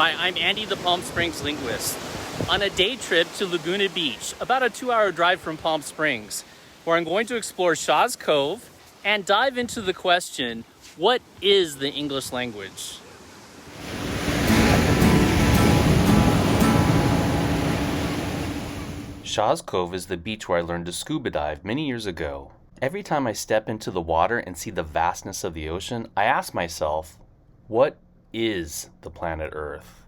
Hi, I'm Andy the Palm Springs linguist on a day trip to Laguna Beach, about a 2-hour drive from Palm Springs, where I'm going to explore Shaw's Cove and dive into the question, what is the English language? Shaw's Cove is the beach where I learned to scuba dive many years ago. Every time I step into the water and see the vastness of the ocean, I ask myself, what is the planet Earth?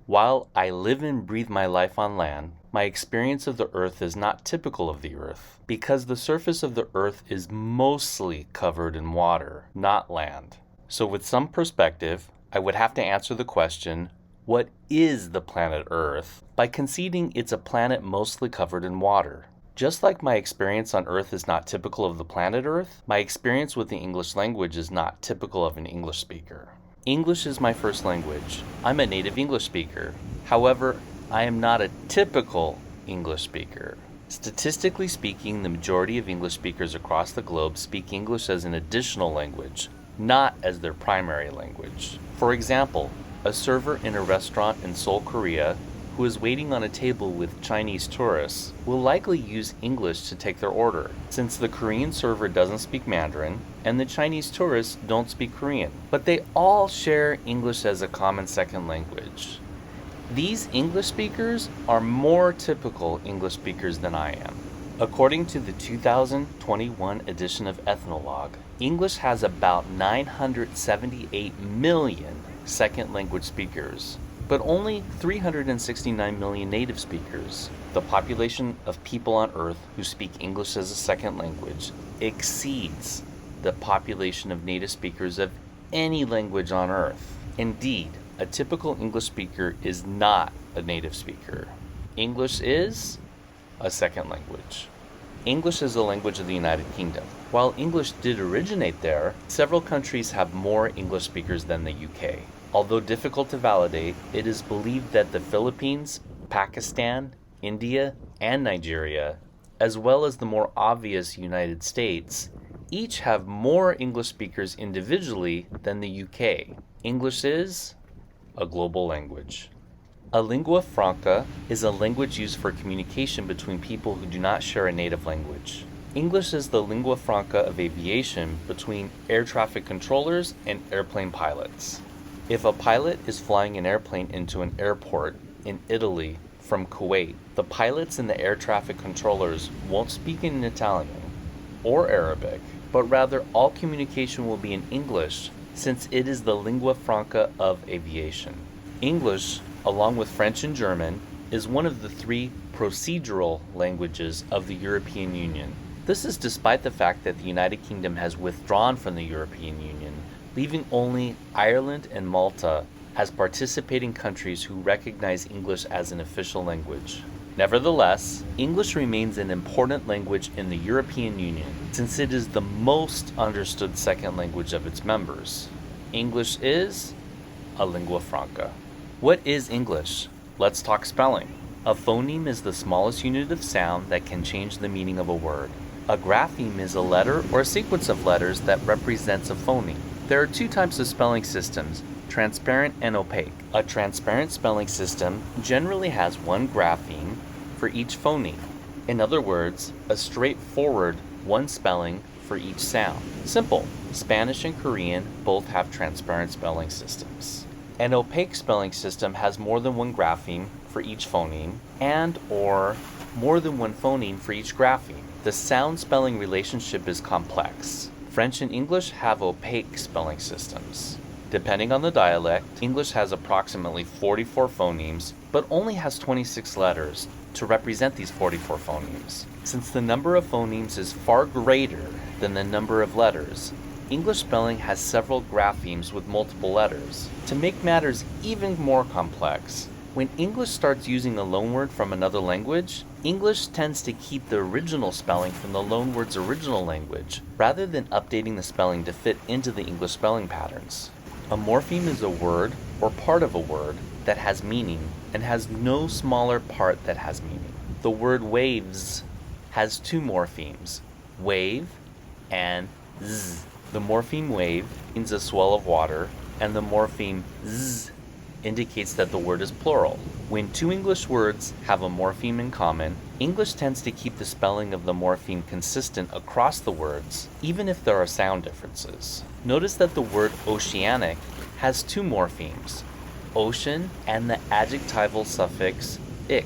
While I live and breathe my life on land, my experience of the Earth is not typical of the Earth, because the surface of the Earth is mostly covered in water, not land. So with some perspective, I would have to answer the question, what is the planet Earth, by conceding it's a planet mostly covered in water. Just like my experience on Earth is not typical of the planet Earth, my experience with the English language is not typical of an English speaker. English is my first language. I'm a native English speaker. However, I am not a typical English speaker. Statistically speaking, the majority of English speakers across the globe speak English as an additional language, not as their primary language. For example, a server in a restaurant in Seoul, Korea, who is waiting on a table with Chinese tourists, will likely use English to take their order, since the Korean server doesn't speak Mandarin and the Chinese tourists don't speak Korean. But they all share English as a common second language. These English speakers are more typical English speakers than I am. According to the 2021 edition of Ethnologue, English has about 978 million second language speakers, but only 369 million native speakers. The population of people on Earth who speak English as a second language exceeds the population of native speakers of any language on Earth. Indeed, a typical English speaker is not a native speaker. English is a second language. English is a language of the United Kingdom. While English did originate there, several countries have more English speakers than the UK. Although difficult to validate, it is believed that the Philippines, Pakistan, India, and Nigeria, as well as the more obvious United States, each have more English speakers individually than the UK. English is a global language. A lingua franca is a language used for communication between people who do not share a native language. English is the lingua franca of aviation between air traffic controllers and airplane pilots. If a pilot is flying an airplane into an airport in Italy from Kuwait, the pilots and the air traffic controllers won't speak in Italian or Arabic, but rather all communication will be in English, since it is the lingua franca of aviation. English, along with French and German, is one of the 3 procedural languages of the European Union. This is despite the fact that the United Kingdom has withdrawn from the European Union, leaving only Ireland and Malta as participating countries who recognize English as an official language. Nevertheless, English remains an important language in the European Union, since it is the most understood second language of its members. English is a lingua franca. What is English? Let's talk spelling. A phoneme is the smallest unit of sound that can change the meaning of a word. A grapheme is a letter or a sequence of letters that represents a phoneme. There are 2 types of spelling systems, transparent and opaque. A transparent spelling system generally has one grapheme for each phoneme. In other words, a straightforward one spelling for each sound. Simple. Spanish and Korean both have transparent spelling systems. An opaque spelling system has more than one grapheme for each phoneme and or more than one phoneme for each grapheme. The sound spelling relationship is complex. French and English have opaque spelling systems. Depending on the dialect, English has approximately 44 phonemes, but only has 26 letters to represent these 44 phonemes. Since the number of phonemes is far greater than the number of letters, English spelling has several graphemes with multiple letters. To make matters even more complex, when English starts using a loanword from another language, English tends to keep the original spelling from the loanword's original language, rather than updating the spelling to fit into the English spelling patterns. A morpheme is a word or part of a word that has meaning and has no smaller part that has meaning. The word waves has 2 morphemes, wave and z. The morpheme wave means a swell of water, and the morpheme z indicates that the word is plural. When two English words have a morpheme in common, English tends to keep the spelling of the morpheme consistent across the words, even if there are sound differences. Notice that the word oceanic has two morphemes, ocean and the adjectival suffix ic.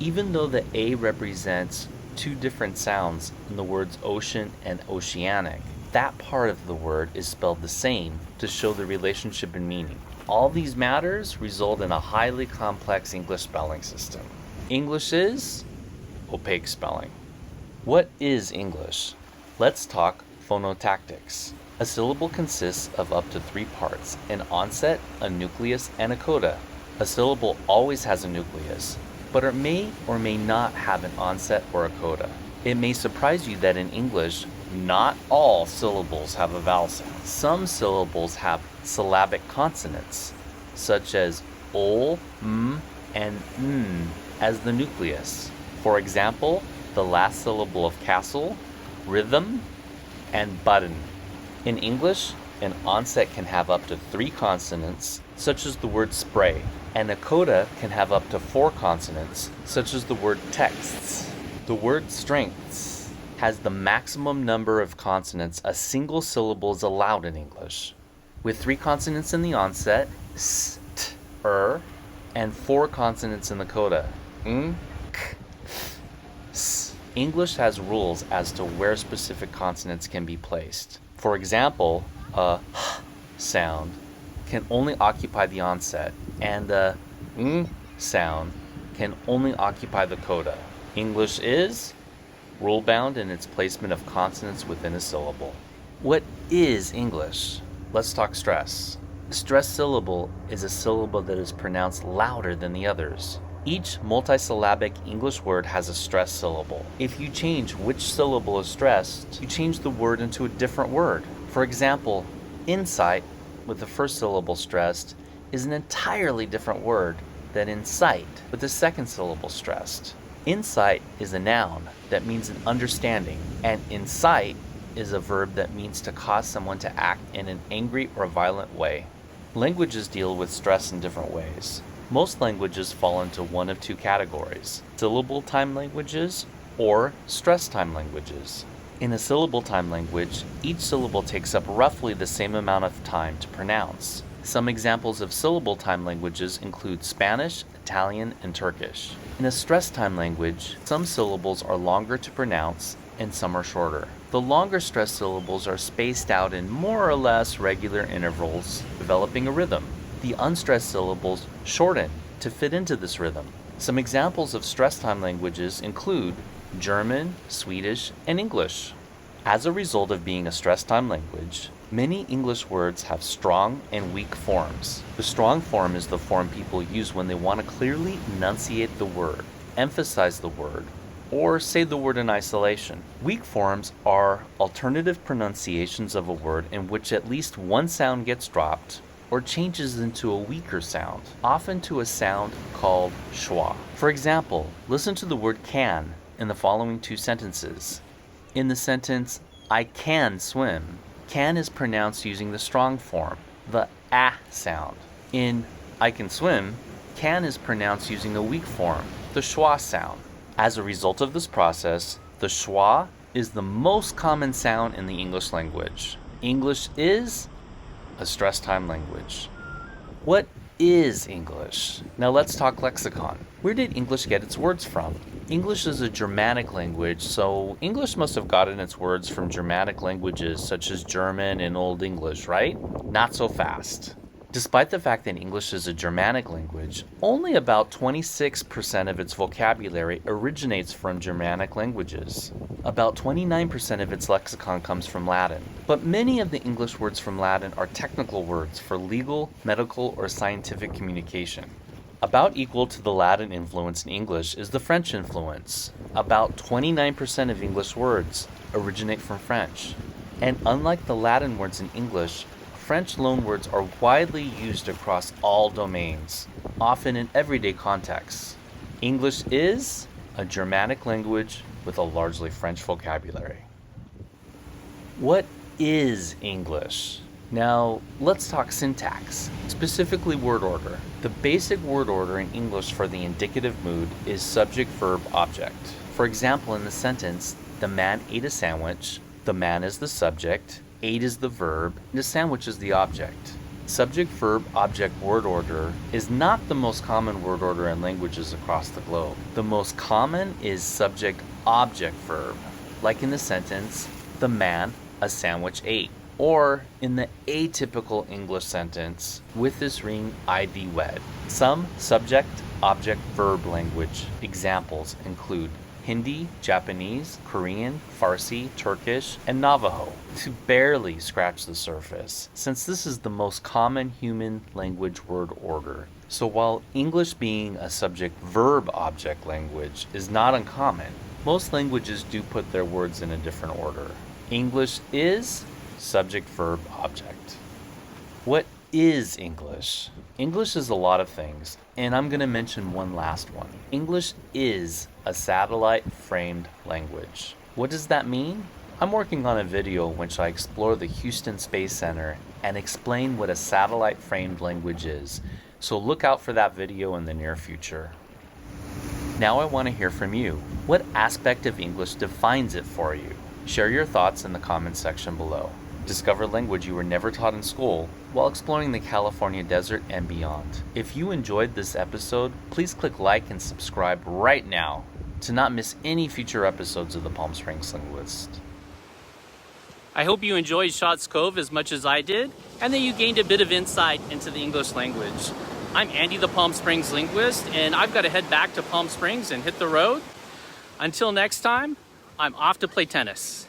Even though the A represents two different sounds in the words ocean and oceanic, that part of the word is spelled the same to show the relationship in meaning. All these matters result in a highly complex English spelling system. English is opaque spelling. What is English? Let's talk phonotactics. A syllable consists of up to 3 parts: an onset, a nucleus, and a coda. A syllable always has a nucleus, but it may or may not have an onset or a coda. It may surprise you that in English, not all syllables have a vowel sound. Some syllables have syllabic consonants, such as ol, and n as the nucleus. For example, the last syllable of castle, rhythm, and button. In English, an onset can have up to 3 consonants, such as the word spray, and a coda can have up to 4 consonants, such as the word texts. The word strengths has the maximum number of consonants a single syllable is allowed in English, with 3 consonants in the onset, s, t, and 4 consonants in the coda, n, k, s. English has rules as to where specific consonants can be placed. For example, a h sound can only occupy the onset, and the ng sound can only occupy the coda. English is rule-bound in its placement of consonants within a syllable. What is English? Let's talk stress. The stressed syllable is a syllable that is pronounced louder than the others. Each multisyllabic English word has a stressed syllable. If you change which syllable is stressed, you change the word into a different word. For example, insight, with the first syllable stressed, is an entirely different word than insight, with the second syllable stressed. Insight is a noun that means an understanding, and incite is a verb that means to cause someone to act in an angry or violent way. Languages deal with stress in different ways. Most languages fall into one of 2 categories: syllable time languages or stress time languages. In a syllable time language, each syllable takes up roughly the same amount of time to pronounce. Some examples of syllable time languages include Spanish, Italian, and Turkish. In a stress time language, some syllables are longer to pronounce and some are shorter. The longer stress syllables are spaced out in more or less regular intervals, developing a rhythm. The unstressed syllables shorten to fit into this rhythm. Some examples of stress time languages include German, Swedish, and English. As a result of being a stress time language, many English words have strong and weak forms. The strong form is the form people use when they want to clearly enunciate the word, emphasize the word, or say the word in isolation. Weak forms are alternative pronunciations of a word in which at least one sound gets dropped or changes into a weaker sound, often to a sound called schwa. For example, listen to the word can in the following 2 sentences. In the sentence, I can swim, can is pronounced using the strong form, the ah sound. In I can swim, can is pronounced using a weak form, the schwa sound. As a result of this process, the schwa is the most common sound in the English language. English is a stress time language. What is English? Now let's talk lexicon. Where did English get its words from? English is a Germanic language, so English must have gotten its words from Germanic languages such as German and Old English, right? Not so fast. Despite the fact that English is a Germanic language, only about 26% of its vocabulary originates from Germanic languages. About 29% of its lexicon comes from Latin. But many of the English words from Latin are technical words for legal, medical, or scientific communication. About equal to the Latin influence in English is the French influence. About 29% of English words originate from French. And unlike the Latin words in English, French loanwords are widely used across all domains, often in everyday contexts. English is a Germanic language with a largely French vocabulary. What is English? Now, let's talk syntax, specifically word order. The basic word order in English for the indicative mood is subject, verb, object. For example, in the sentence, the man ate a sandwich, the man is the subject, ate is the verb, and the sandwich is the object. Subject, verb, object word order is not the most common word order in languages across the globe. The most common is subject, object, verb, like in the sentence, the man a sandwich ate. Or in the atypical English sentence, with this ring I thee wed. Some subject, object, verb language examples include Hindi, Japanese, Korean, Farsi, Turkish, and Navajo, to barely scratch the surface, since this is the most common human language word order. So while English being a subject-verb-object language is not uncommon, most languages do put their words in a different order. English is subject, verb, object. What is English? English is a lot of things, and I'm going to mention one last one. English is a satellite-framed language. What does that mean? I'm working on a video in which I explore the Houston Space Center and explain what a satellite-framed language is, so look out for that video in the near future. Now I want to hear from you. What aspect of English defines it for you? Share your thoughts in the comments section below. Discover language you were never taught in school while exploring the California desert and beyond. If you enjoyed this episode, please click like and subscribe right now to not miss any future episodes of the Palm Springs Linguist. I hope you enjoyed Shot's Cove as much as I did, and that you gained a bit of insight into the English language. I'm Andy the Palm Springs Linguist, and I've got to head back to Palm Springs and hit the road. Until next time, I'm off to play tennis.